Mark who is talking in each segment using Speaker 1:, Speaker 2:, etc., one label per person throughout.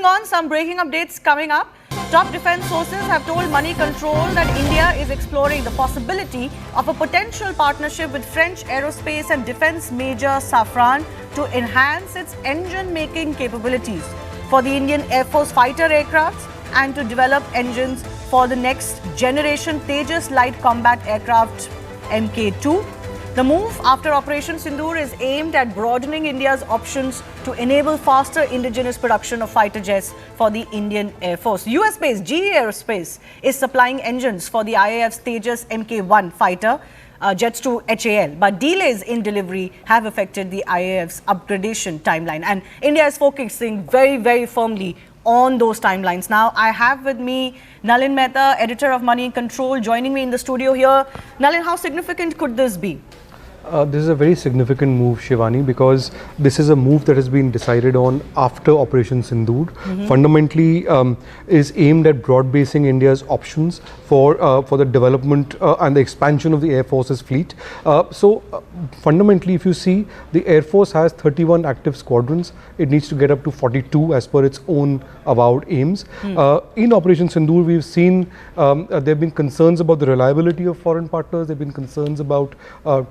Speaker 1: moving on, some breaking updates coming up. Top defense sources have told Money Control that India is exploring the possibility of a potential partnership with French aerospace and defense major Safran to enhance its engine-making capabilities for the Indian Air Force fighter aircrafts and to develop engines for the next generation Tejas light combat aircraft Mk2. The move after Operation Sindoor is aimed at broadening India's options to enable faster indigenous production of fighter jets for the Indian Air Force. US-based GE Aerospace is supplying engines for the IAF's Tejas Mk1 fighter jets to HAL, but delays in delivery have affected the IAF's upgradation timeline, and India is focusing very firmly on those timelines. Now, I have with me Nalin Mehta, editor of Money Control, joining me in the studio here. Nalin, how significant could this be?
Speaker 2: This is a very significant move, Shivani, because this is a move that has been decided on after Operation Sindoor. Fundamentally, is aimed at broad-basing India's options for the development and the expansion of the Air Force's fleet. Fundamentally, if you see, the Air Force has 31 active squadrons. It needs to get up to 42 as per its own avowed aims. In Operation Sindoor, we've seen there have been concerns about the reliability of foreign partners. There have been concerns about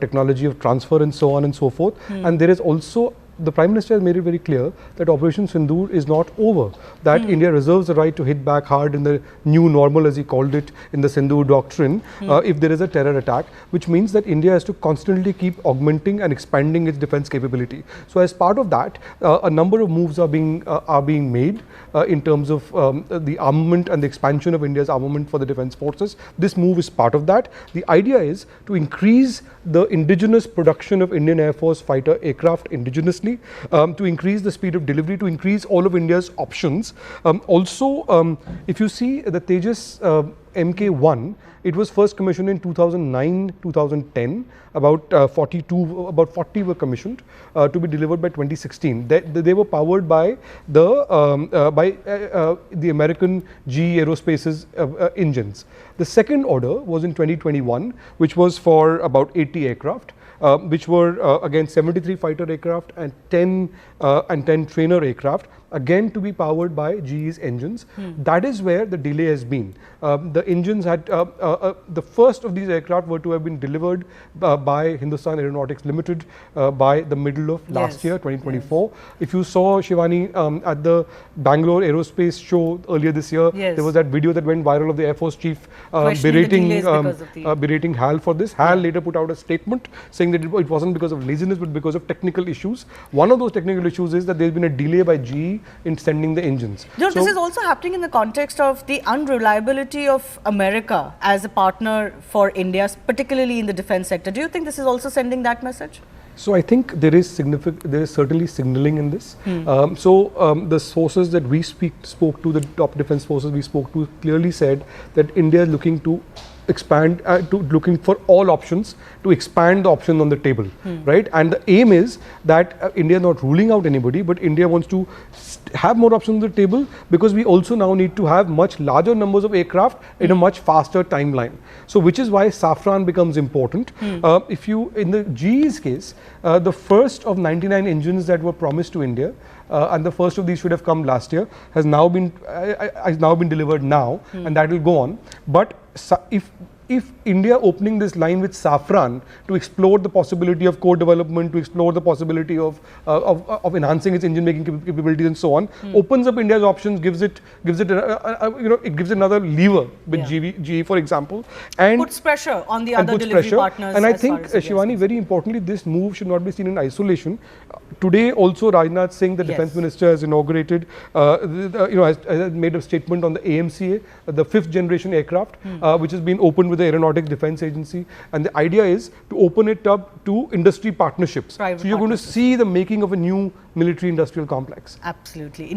Speaker 2: technology of transfer and so on and so forth. And there is also, the Prime Minister has made it very clear that Operation Sindoor is not over, that India reserves the right to hit back hard in the new normal, as he called it, in the Sindoor doctrine, if there is a terror attack, which means that India has to constantly keep augmenting and expanding its defense capability. So as part of that, a number of moves are being made in terms of the armament and the expansion of India's armament for the defense forces. This move is part of that. The idea is to increase the indigenous production of Indian Air Force fighter aircraft indigenously, to increase the speed of delivery, to increase all of India's options. If you see the Tejas Mk1, it was first commissioned in 2009-2010. About 40 were commissioned to be delivered by 2016. They were powered by the American GE Aerospace's engines. The second order was in 2021, which was for about 80 aircraft. Which were again 73 fighter aircraft and 10 trainer aircraft, again to be powered by GE's engines. That is where the delay has been. The engines had, the first of these aircraft were to have been delivered by Hindustan Aeronautics Limited by the middle of last year, 2024. If you saw, Shivani, at the Bangalore Aerospace show earlier this year, there was that video that went viral of the Air Force chief berating HAL for this. HAL later put out a statement saying that it wasn't because of laziness but because of technical issues. One of those technical issues is that there's been a delay by GE in sending the engines.
Speaker 1: This is also happening in the context of the unreliability of America as a partner for India, particularly in the defense sector. Do you think this is also sending that message?
Speaker 2: So I think there is certainly signaling in this. The sources that we spoke to, the top defense forces we spoke to, clearly said that India is looking to expand, looking for all options, to expand the option on the table, right? And the aim is that India is not ruling out anybody, but India wants to have more options on the table, because we also now need to have much larger numbers of aircraft in a much faster timeline. So which is why Safran becomes important. If you, in the GE's case, the first of 99 engines that were promised to India, and the first of these should have come last year, has now been delivered now, and that will go on. But if India opening this line with Safran to explore the possibility of co-development, to explore the possibility of enhancing its engine making capabilities and so on, opens up India's options, gives it another lever with GE, for example, and
Speaker 1: puts pressure on the other delivery partners.
Speaker 2: And I think, Shivani, very importantly, this move should not be seen in isolation. Today also Rajnath Singh, the defense minister, has inaugurated, has made a statement on the AMCA, the 5th generation aircraft, which has been opened with the Aeronautics Defense Agency, and the idea is to open it up to industry partnerships. So you're going to see the making of a new military industrial complex.
Speaker 1: Absolutely.